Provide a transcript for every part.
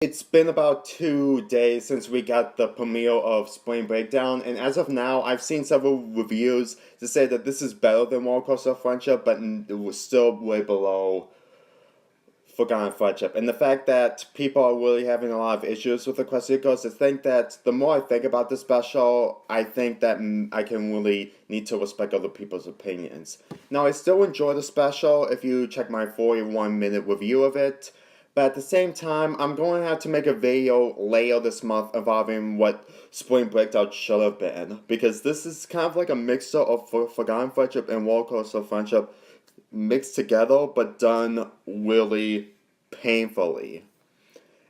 It's been about 2 days since we got the premiere of Spring Breakdown, and as of now, I've seen several reviews to say that this is better than Roller Coaster Friendship, but it was still way below Forgotten Friendship. And the fact that people are really having a lot of issues with Equestria Ghost, I think that the more I think about this special, I think that I can really need to respect other people's opinions. Now, I still enjoy the special if you check my 41-minute review of it. But at the same time, I'm going to have to make a video later this month involving what Spring Breakdown should have been. Because this is kind of like a mixture of Forgotten Friendship and Roller Coaster Friendship mixed together, but done really painfully.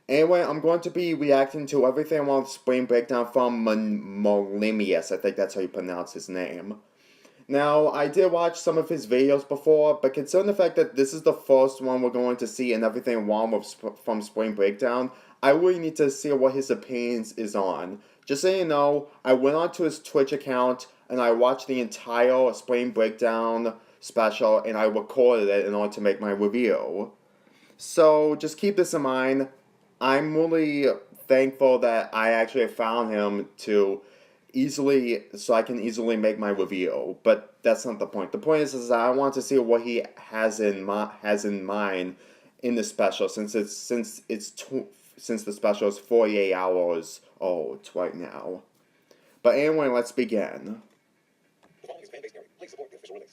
Anyway, I'm going to be reacting to everything on Spring Breakdown from Molimius. I think that's how you pronounce his name. Now, I did watch some of his videos before, but considering the fact that this is the first one we're going to see and everything wrong with from Spring Breakdown, I really need to see what his opinions is on. Just so you know, I went onto his Twitch account and I watched the entire Spring Breakdown special and I recorded it in order to make my review. So, just keep this in mind. I'm really thankful that I actually found him so I can easily make my review. But that's not the point. The point is I want to see what he has in mind in the special, since the special is 48 hours old right now. But anyway, let's begin.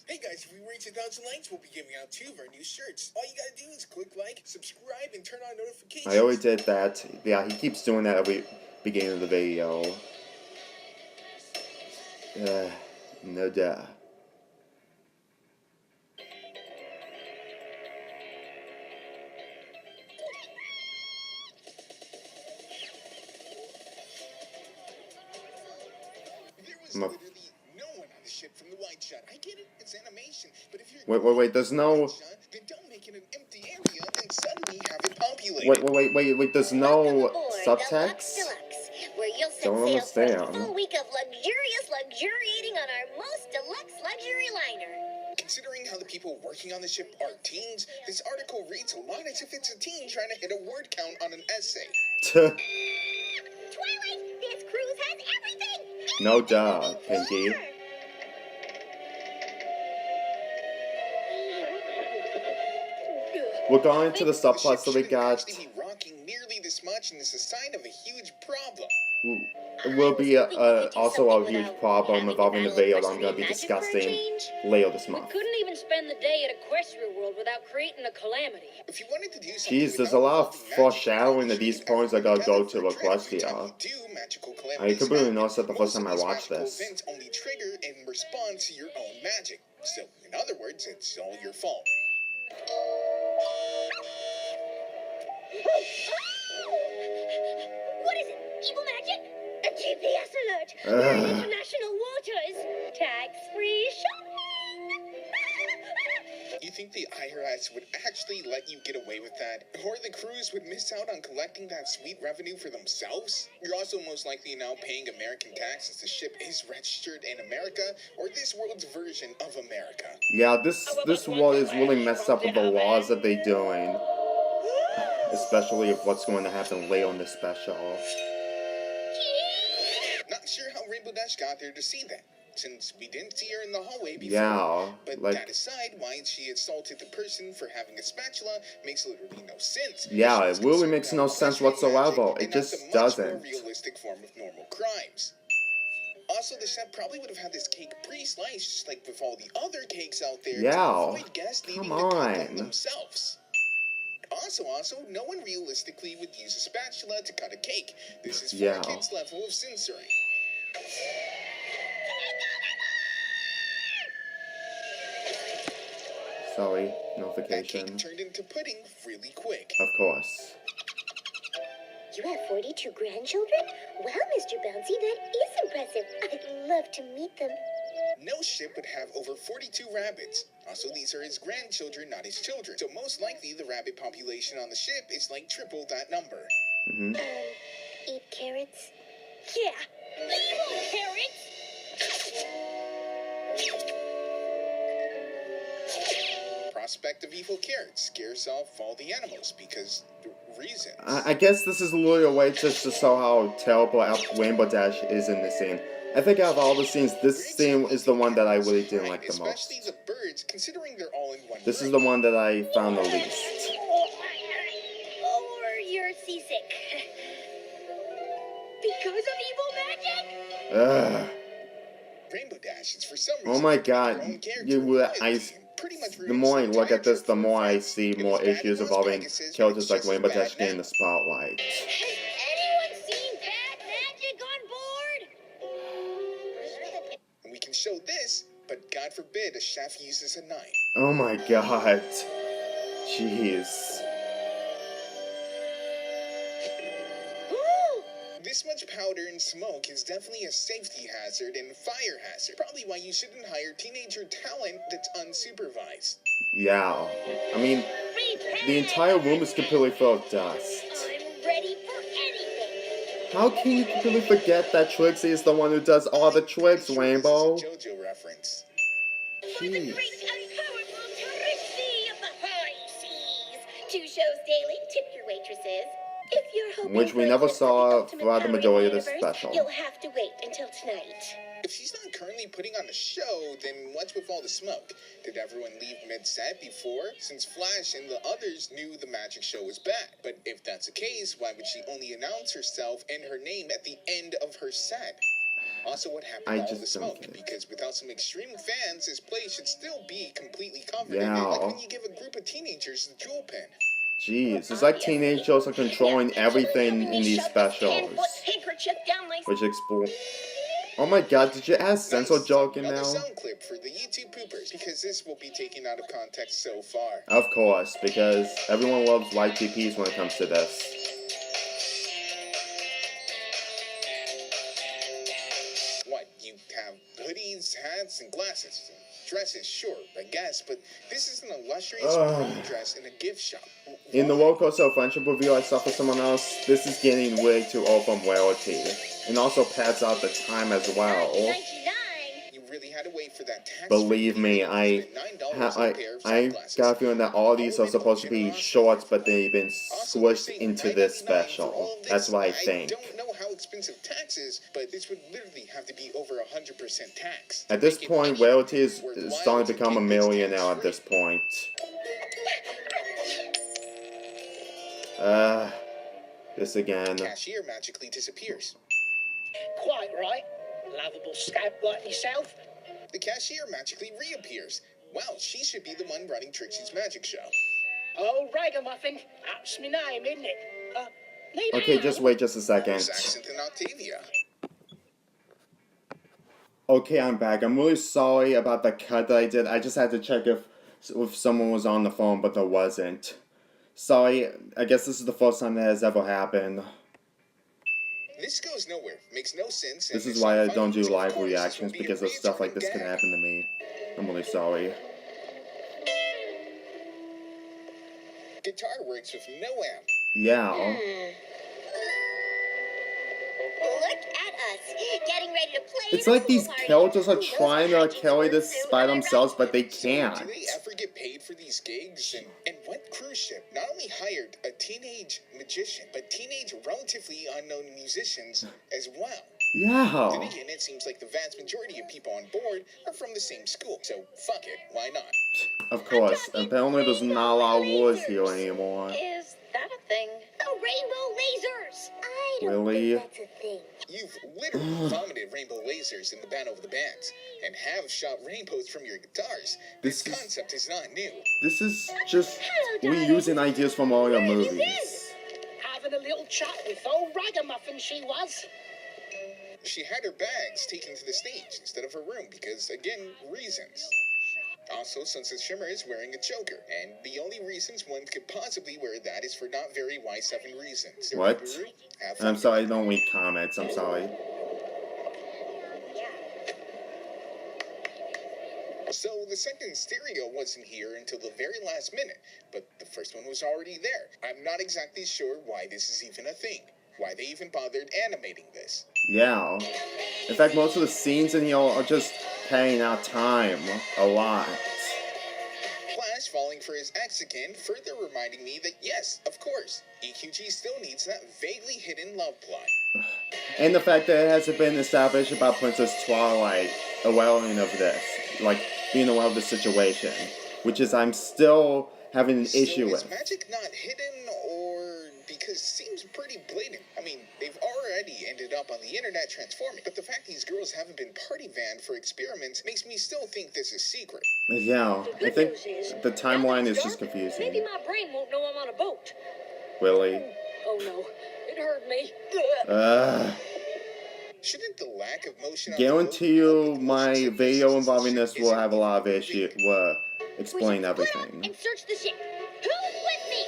Hey guys, if we reach 1,000 likes, we'll be giving out 2 of our new shirts. All you gotta do is click like, subscribe, and turn on notifications. I already did that. Yeah, he keeps doing that every beginning of the video. No duh. There was literally no one on the ship from the wide shot. I get it, it's animation, but if you're Wait, there's no... then don't make it an empty area and suddenly have it populated. Wait, there's no subtext? Where you'll set sail for a full week of luxuriating on our most deluxe luxury liner. Considering how the people working on the ship are teens, this article reads a lot as if it's a teen trying to hit a word count on an essay. Twilight, this cruise has everything! No duh, Pinky. We're going to the subplots that we got. Be rocking nearly this much, and this is a sign of a huge problem. It will be also a huge problem involving the video that I'm going to be discussing later this month. We couldn't even spend the day at Equestria World without creating a calamity. If you wanted to do something, Jeez, there's a lot of foreshadowing that these points are going to go to Equestria. I completely noticed that the first time I watched this. Events only trigger in response to your own magic. So, in other words, it's all your fault. What is it? Evil magic? A GPS alert! We're in international waters! Tax-free shopping! You think the IRS would actually let you get away with that? Or the crews would miss out on collecting that sweet revenue for themselves? You're also most likely now paying American tax as the ship is registered in America, or this world's version of America. Yeah, this world is really messed up with the laws that they're doing. Especially with what's going to happen later in the special. Not sure how Rainbow Dash got there to see that, since we didn't see her in the hallway before. Yeah, but like... that aside, why she assaulted the person for having a spatula makes literally no sense. Yeah, it really makes no sense whatsoever. It just doesn't. More realistic form of normal crimes. Also, the chef probably would have had this cake pre-sliced, just like with all the other cakes out there. Yeah, to avoid guests come needing to cut on. them themselves. Also, no one realistically would use a spatula to cut a cake. This is for kids' level of censoring. Sorry, notification. That cake turned into pudding really quick. Of course. You have 42 grandchildren? Wow, Mr. Bouncy, that is impressive. I'd love to meet them. No ship would have over 42 rabbits. Also, these are his grandchildren, not his children. So most likely, the rabbit population on the ship is like triple that number. Eat carrots? Yeah, carrots! prospect of evil carrots scares off all the animals because reasons. I guess this is literally a way just to show how terrible Rainbow Dash is in this scene. I think out of all the scenes, this scene is the one that I really didn't like the most. Especially the birds, considering they're all in one This is room. the one that I found the least. Or you're seasick. Because of evil magic? Ugh. Rainbow Dash is for some reason. Oh my their god, own character you would, royalty and pretty much the ruins more I the look at entire this, the trip for more I fans. see It more was bad issues in Las involving Vegas, and characters it's like just as Rainbow bad Dash getting now. the spotlight. Has anyone seen bad magic on board? And we can show this, but God forbid a chef uses a knife. Oh my god. Jeez. This much powder and smoke is definitely a safety hazard and fire hazard. Probably why you shouldn't hire teenager talent that's unsupervised. Yeah. I mean, the entire room is completely full of dust. I'm ready for anything. How can you completely forget that Trixie is the one who does all the tricks, Sure, Rainbow? This is a JoJo reference. For the Jeez. great and powerful Trixie of the high seas. 2 shows daily, tip your waitresses. If you're hoping Which we for a never glimpse of saw the ultimate throughout the power majority of the this universe, special. You'll have to wait until tonight. If she's not currently putting on a show, then what's with all the smoke? Did everyone leave mid-set before? Since Flash and the others knew the magic show was bad. But if that's the case, why would she only announce herself and her name at the end of her set? Also, what happened to all the just don't smoke? get it. Because without some extreme fans, this place should still be completely covered. Yeah. Like when you give a group of teenagers the jewel pen. Jeez, it's like teenage shows are controlling everything in these specials. Which explore. Oh my god, did you add Senso joke in Another now? sound clip for the YouTube poopers, because this will be taken out of context so far. Of course, because everyone loves YTPs when it comes to this. What, you have hoodies, hats, and glasses? Dresses, sure, I guess, but this isn't a luxurious prom dress in a gift shop. In the roller coaster of friendship review I saw for someone else, this is getting way too old from royalty. And also pads out the time as well. You really had to wait for that tax. Believe me, I got a feeling that all these are supposed to be shorts, but they've been squished into this special. That's what I think. I don't know how expensive tax is, but this would literally have to be over 100% tax. At this point, royalty is starting to become a millionaire at this point. This again. Cashier magically disappears. Quite right. Lovable scamp like yourself. The cashier magically reappears. Wow, she should be the one running Trixie's magic show. Oh, ragamuffin. That's my name, isn't it? Need Okay, help? just wait just a second. Accent and Octavia. Okay, I'm back. I'm really sorry about the cut that I did. I just had to check if someone was on the phone, but there wasn't. Sorry, I guess this is the first time that has ever happened. This goes nowhere. Makes no sense. This and is it's why not I funny, don't do so of live course this will reactions, be a because of stuff like reoccurring this can gag. happen to me. I'm really sorry. Guitar works with no amp. Yeah. Look at us, getting ready to play. It's like these characters are trying to carry this by themselves, but they So, can't. do they ever get paid for these gigs? And what cruise ship not only hired a teenage magician, but teenage relatively unknown musicians as well? Then Yeah. again, it seems like the vast majority of people on board are from the same school. So fuck it, why not? Of course. Apparently there's not a lot of wars here anymore. Is that a thing? The rainbow lasers. I don't Really? think that's a thing. You've literally vomited rainbow lasers in the Battle of the Bands and have shot rainbows from your guitars. This This is- concept is not new. This is just reusing ideas from all your movies. Having a little chat with old ragamuffin she was. She had her bags taken to the stage instead of her room because, again, reasons. Also, Sunset Shimmer is wearing a choker, and the only reasons one could possibly wear that is for not very Y7 reasons. What? Have fun. I'm sorry, I don't read comments. I'm sorry. So the second stereo wasn't here until the very last minute, but the first one was already there. I'm not exactly sure why this is even a thing. Why they even bothered animating this. Yeah. In fact, most of the scenes in here are just paying out time a lot. Flash falling falling for his ex again, further reminding me that yes, of course, EQG still needs that vaguely hidden love plot. And the fact that it hasn't been established about Princess Twilight aware of this, like being aware of the situation, which is I'm still having an issue So is with. magic not hidden, or because it seems pretty blatant? I mean, they've already ended up on the internet transforming, but the fact these girls haven't been party banned for experiments makes me still think this is secret. Yeah, The I good think news is, the now that timeline it's is just dark, confusing. maybe my brain won't know I'm on a boat. Really? Oh no, it hurt me. Shouldn't the lack of motion on Guarantee the boat you help with the my motion video sickness involving since this the will ship have a isn't lot of moving? issue, We explain should split up everything. and search the ship. Who's with me?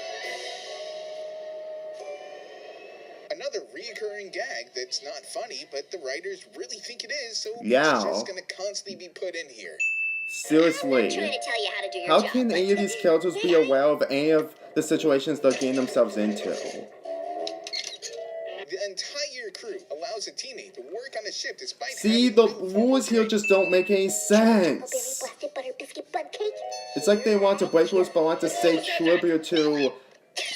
Another reoccurring gag that's not funny, but the writers really think it is, so Yeah. it's just gonna constantly be put in here. I'm not trying Seriously, to tell you how to do your how job. can any of these characters be aware of any of the situations they're getting themselves into? The entire crew allows a teenager to work on a ship despite See, having the no formal rules here training. just don't make any Chuckleberry sense. blasted butter biscuit bud cake. It's like they want to break rules but want to stay tribute to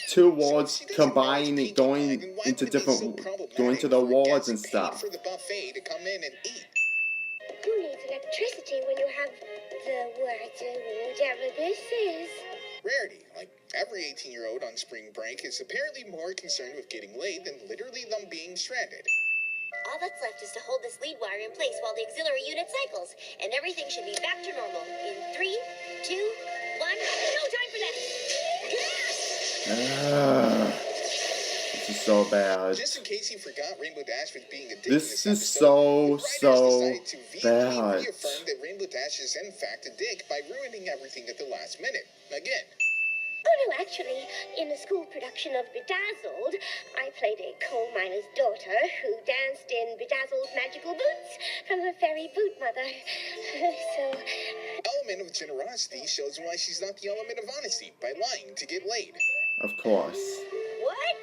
two So if worlds she doesn't know it's combined, Pinkie Pie, going then why into would it be so different, problematic going to the for wards guests and paid stuff. for the buffet to come in and eat? Who needs electricity when you have the whatever this is? Rarity, like every 18-year-old on spring break, is apparently more concerned with getting laid than literally them being stranded. All that's left is to hold this lead wire in place while the auxiliary unit cycles, and everything should be back to normal in 3, 2, 1. No time for that. This is so bad. Just in case you forgot Rainbow Dash was being a dick This in is this episode, so the writers decided to vehemently bad. reaffirm that Rainbow Dash is in fact a dick by ruining everything at the last minute. Again. Oh no, actually, in the school production of Bedazzled, I played a coal miner's daughter who danced in bedazzled magical boots from her fairy boot mother. So, Element of generosity shows why she's not the element of honesty by lying to get laid. Of course. what?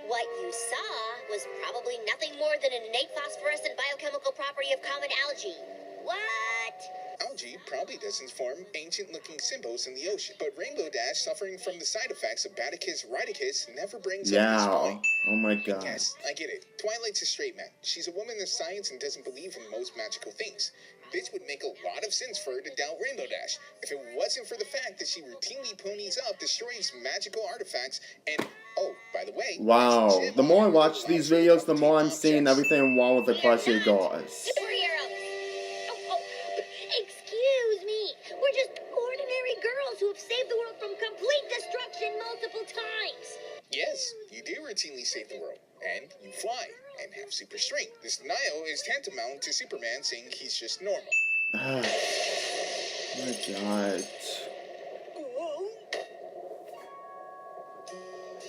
What you saw was probably nothing more than an innate phosphorescent biochemical property of common algae. What? Algae probably doesn't form ancient-looking symbols in the ocean, but Rainbow Dash, suffering from the side effects of Baticus Rhydicus, never brings up this Yeah. point. Oh my god. Yes, I get it. Twilight's a straight man. She's a woman of science and doesn't believe in most magical things. This would make a lot of sense for her to doubt Rainbow Dash if it wasn't for the fact that she routinely ponies up, destroys magical artifacts, and oh, by the way, Wow. The more I watch these videos, the more I'm seeing objects. everything wrong with the Equestria gods. Superheroes! Oh, excuse me. We're just ordinary girls who have saved the world from complete destruction multiple times. Yes, you do routinely save the world, and you fly, and have super strength. This denial is tantamount to Superman saying he's just normal. Oh my god.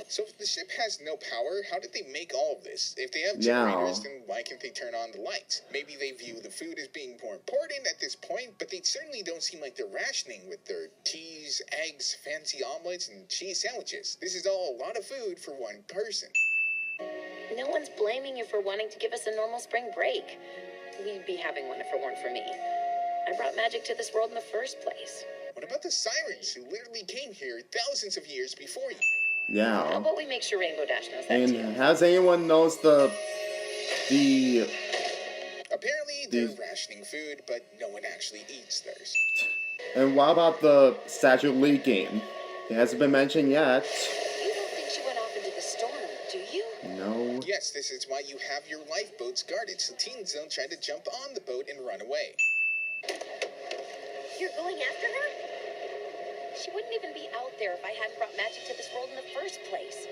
So if the ship has no power, how did they make all of this? If they have Yeah. generators, then why can't they turn on the lights? Maybe they view the food as being more important at this point, but they certainly don't seem like they're rationing with their teas, eggs, fancy omelets, and cheese sandwiches. This is all a lot of food for one person. No one's blaming you for wanting to give us a normal spring break. We'd be having one if it weren't for me. I brought magic to this world in the first place. What about the sirens who literally came here thousands of years before you? How Yeah. about we make sure Rainbow Dash knows that And too? has anyone knows the Apparently, they're rationing food, but no one actually eats theirs. and what about the statue leaking? It hasn't been mentioned yet. You don't think she went off into the storm, do you? No. Yes, this is why you have your lifeboats guarded, so teens don't try to jump on the boat and run away. You're going after her? She wouldn't even be out there if I hadn't brought magic to this world in the first place.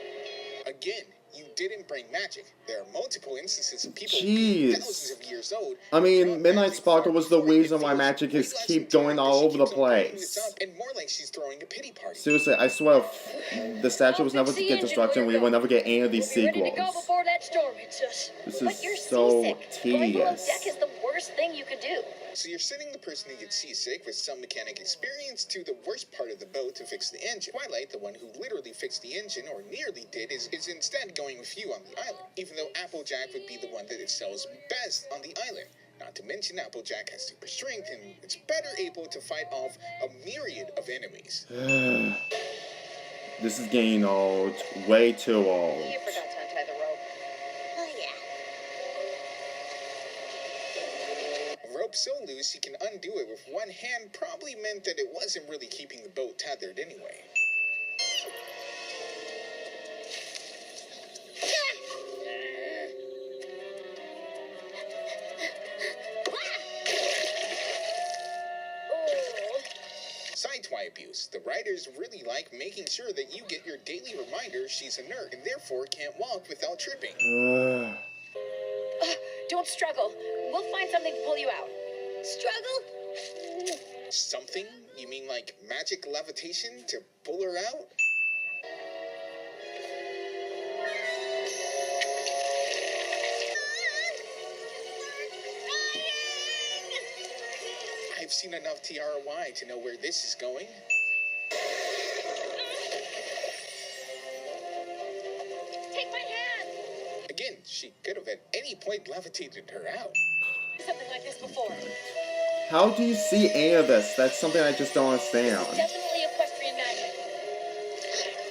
Again, you didn't bring magic. There are multiple instances of people Jeez. thousands of years old. I mean, brought Midnight magic Sparkle far was the before it reason why feels magic way is less keep intact going that all she over the keeps on blowing place. this up, and more like she's throwing a pity party. Seriously, I swear, if the statue was never to get destruction, we would never get any of these We'll be ready to go sequels. before that storm hits us. This But you're is so seasick. Going below tedious. deck is the worst thing you could do. So you're sending the person who gets seasick with some mechanic experience to the worst part of the boat to fix the engine. Twilight, the one who literally fixed the engine, or nearly did, is instead going with you on the island. Even though Applejack would be the one that excels best on the island. Now, Not to mention Applejack has super strength and it's better able to fight off a myriad of enemies. This is getting old. Way too old. You forgot to untie the rope. Oh, yeah. A rope so loose you can undo it with one hand probably meant that it wasn't really keeping the boat tethered anyway. Sideswipe abuse. The writers really like making sure that you get your daily reminder she's a nerd and therefore can't walk without tripping. Don't struggle. We'll find something to pull you out. Struggle? Something? You mean like magic levitation to pull her out? I've seen enough TRY to know where this is going. Take my hand. Again, she could have at any point levitated her out. Something like this before. How do you see any of this? That's something I just don't understand. Definitely equestrian magic.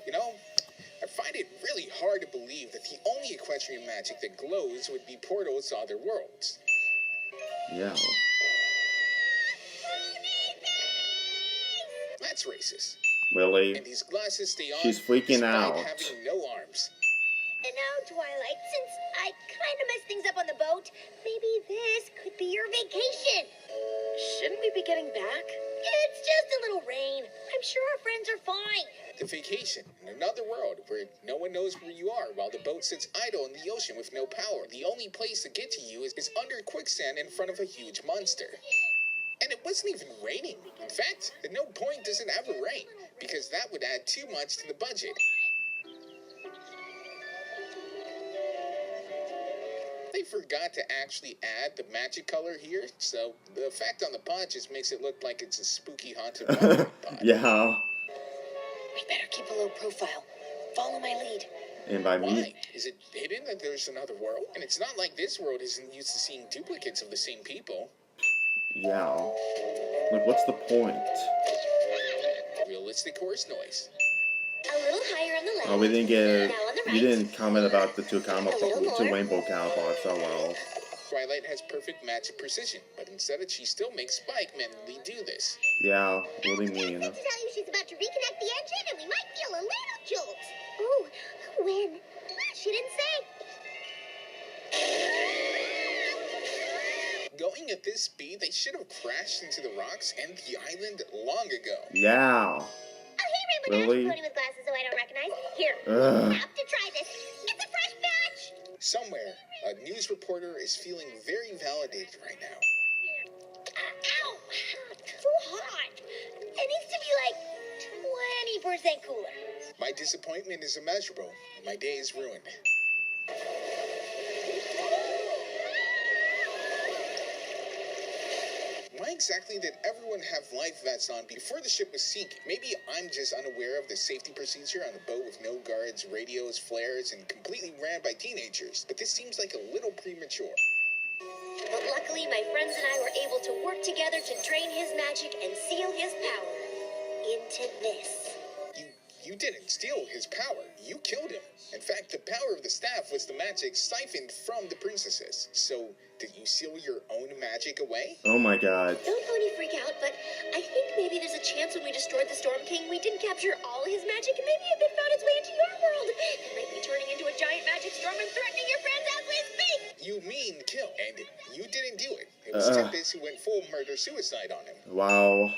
You know, I find it really hard to believe that the only equestrian magic that glows would be portals to other worlds. Yeah. That's racist. Really? And these glasses stay on She's freaking despite out. having no arms. And now, Twilight, since I kind of messed things up on the boat, maybe this could be your vacation. Shouldn't we be getting back? It's just a little rain. I'm sure our friends are fine. The vacation in another world where no one knows where you are while the boat sits idle in the ocean with no power. The only place to get to you is under quicksand in front of a huge monster. And it wasn't even raining. In fact, at no point does it ever rain, because that would add too much to the budget. They forgot to actually add the magic color here, so the effect on the pod just makes it look like it's a spooky haunted watering pod. Yeah. We better keep a low profile. Follow my lead. And by me, Why? Is it hidden that there's another world? And it's not like this world isn't used to seeing duplicates of the same people. yeah. Like, what's the point? Realistic horse noise. A little higher on the left. Oh, we didn't get. Now on the right. You didn't comment about the two more. rainbow counterparts. Oh well. Twilight has perfect magic precision, but instead she still makes Spike manually do this. Yeah. What do you mean? To tell you she's about to reconnect the engine and we might feel a little jolt. Oh, when? She didn't say. Going at this speed, they should have crashed into the rocks and the island long ago. Yeah. Oh, hey, Rainbow Really? Dash, pony with glasses so I don't recognize. Here, Ugh. have to try this. It's a fresh batch. Somewhere, a news reporter is feeling very validated right now. Ow! Too hot. It needs to be like 20% cooler. My disappointment is immeasurable, and my day is ruined. Why exactly did everyone have life vests on before the ship was sinking? Maybe I'm just unaware of the safety procedure on a boat with no guards, radios, flares, and completely ran by teenagers. But this seems like a little premature. But luckily, my friends and I were able to work together to drain his magic and seal his power into this. You didn't steal his power. You killed him. In fact, the power of the staff was the magic siphoned from the princesses. So, did you seal your own magic away? Oh my god. Don't pony freak out, but I think maybe there's a chance when we destroyed the Storm King, we didn't capture all his magic, and maybe a bit found its way into your world. It might be turning into a giant magic storm and threatening your friends as we speak. You mean kill. And you didn't do it. It was Tempest who went full murder-suicide on him. Wow.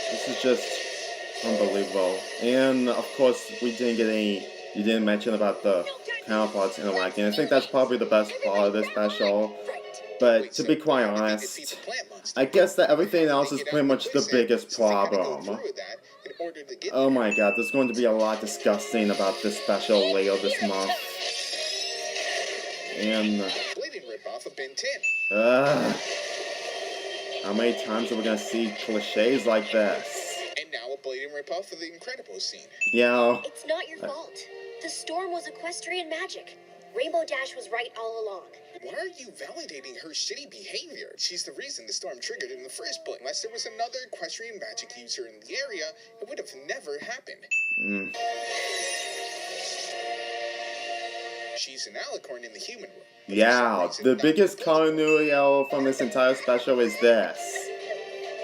This is just unbelievable. And of course, we didn't get any. You didn't mention about the counterparts interacting. I think that's probably the best part of this special. But to be quite honest, I guess that everything else is pretty much the biggest problem. Oh my god, there's going to be a lot discussing about this special later this month. And how many times are we gonna see cliches like this? And now a blatant ripoff of the Incredibles scene. Yeah. It's not your fault. The storm was equestrian magic. Rainbow Dash was right all along. Why are you validating her shitty behavior? She's the reason the storm triggered in the first place. Unless there was another equestrian magic user in the area, it would have never happened. She's an alicorn in the human world. But for some Yeah, reason, the that biggest doesn't work. continuity error from this entire special is this.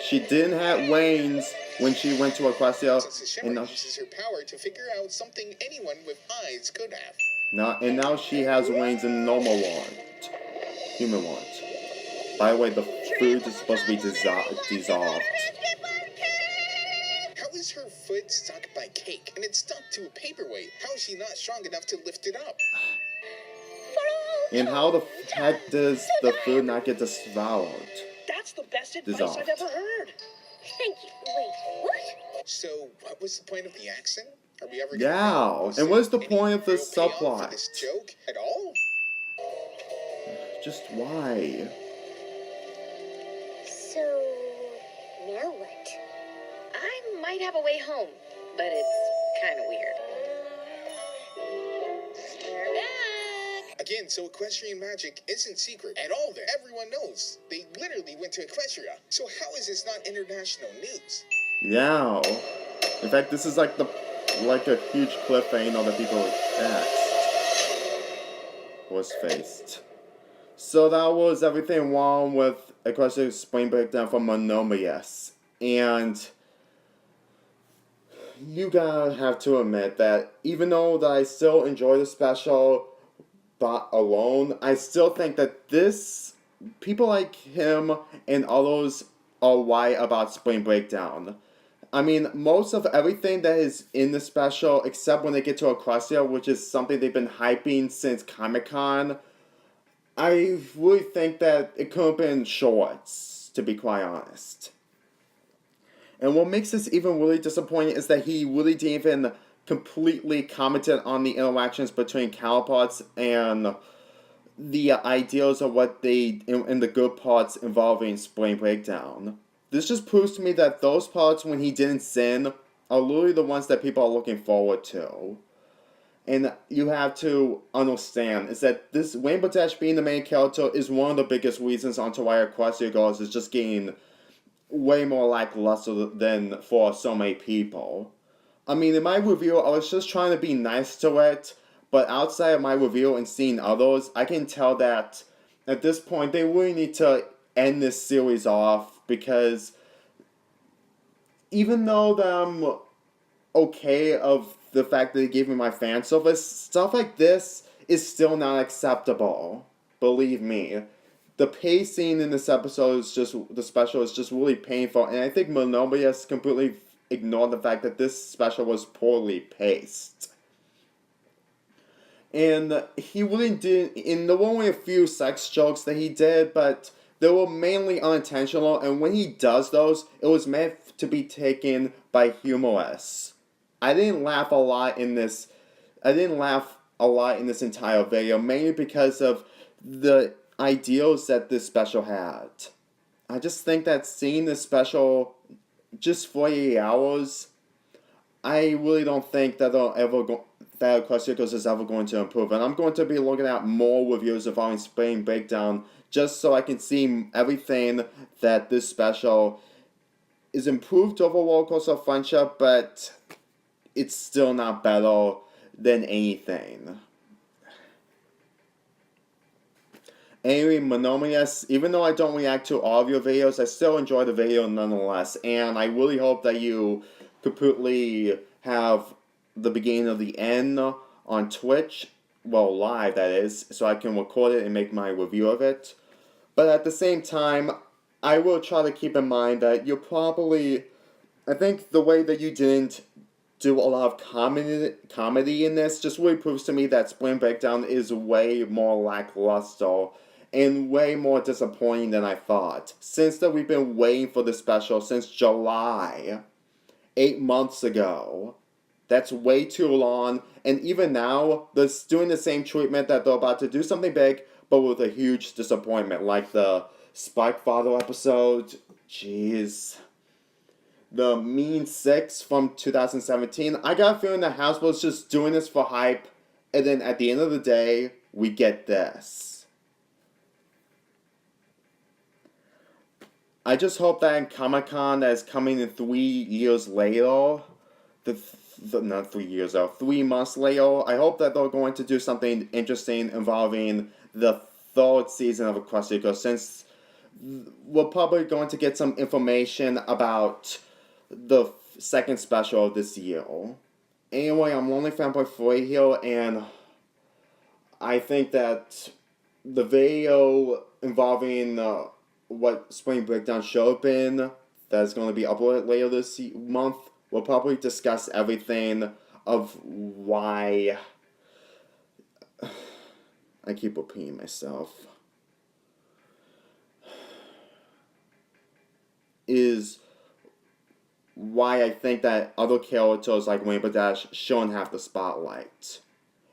She didn't have wings when she went to Equestria, Since the and Shimmer uses her power to figure out something anyone with eyes could have. now she has wings in the normal world. Human world. By the way, the food is supposed to be dissolved. How is her foot stuck by cake and it's stuck to a paperweight? How is she not strong enough to lift it up? And how the heck does the food not get devoured? That's the best advice Dissolved. I've ever heard. Thank you. Wait, what? So, what was the point of the accent? Are we ever gonna Yeah, know? Was and there what's the any point of the real payoff subplot? for this joke at all? Just why? So, now what? I might have a way home, but it's kind of weird. We're back. Again, so equestrian magic isn't secret at all there. Everyone knows. They literally went to Equestria. So how is this not international news? Yeah. In fact, this is like a huge cliffhanger that people was faced. So that was everything wrong with Equestria's Spring Breakdown from Monomius. And you gotta have to admit that even though that I still enjoy the special but alone, I still think that people like him and others are right about Spring Breakdown. I mean, most of everything that is in the special, except when they get to Equestria, which is something they've been hyping since Comic-Con, I really think that it could have been shorts, to be quite honest. And what makes this even really disappointing is that he really didn't even completely commented on the interactions between counterparts and the ideals of what and the good parts involving Spring Breakdown. This just proves to me that those parts when he didn't sin are literally the ones that people are looking forward to. And you have to understand is that this Rainbow Dash being the main character is one of the biggest reasons onto why Equestria Girls is just getting way more lackluster than for so many people. I mean, in my review, I was just trying to be nice to it, but outside of my review and seeing others, I can tell that at this point they really need to end this series off because even though I'm okay of the fact that they gave me my fan service, stuff like this is still not acceptable. Believe me. The pacing in this episode the special is just really painful, and I think Monomius completely ignored the fact that this special was poorly paced. And he really did, and there were only a few sex jokes that he did, but they were mainly unintentional, and when he does those, it was meant to be taken by humorous. I didn't laugh a lot in this entire video, mainly because of the ideals that this special had. I just think that seeing this special just 48 hours, I really don't think that that Equestria Girls is ever going to improve. And I'm going to be looking at more reviews of Spring Breakdown just so I can see everything that this special is improved over Roller Coaster of Friendship, but it's still not better than anything. Anyway, Monomius, even though I don't react to all of your videos, I still enjoy the video nonetheless, and I really hope that you completely have the beginning of the end on Twitch, well, live that is, so I can record it and make my review of it. But at the same time, I will try to keep in mind that I think the way that you didn't do a lot of comedy in this just really proves to me that Spring Breakdown is way more lackluster and way more disappointing than I thought. Since that we've been waiting for this special since July, 8 months ago. That's way too long, and even now, they're doing the same treatment that they're about to do something big, but with a huge disappointment, like the Spike Father episode, jeez. The Mean Six from 2017, I got a feeling that Hasbro's just doing this for hype, and then at the end of the day, we get this. I just hope that in Comic-Con that is coming in 3 years later, not 3 years though, 3 months later, I hope that they're going to do something interesting involving the 3rd season of Equestria, because since we're probably going to get some information about the 2nd special of this year. Anyway, I'm Lonely Fanboy 3 here, and I think that the video involving what Spring Breakdown should have been, that's going to be uploaded later this month, will probably discuss everything of why... I keep repeating myself. Is why I think that other characters like Rainbow Dash shouldn't have the spotlight.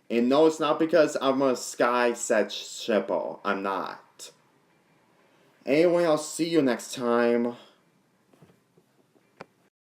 And no, it's not because I'm a Sky Set shipper. I'm not. Anyway, I'll see you next time.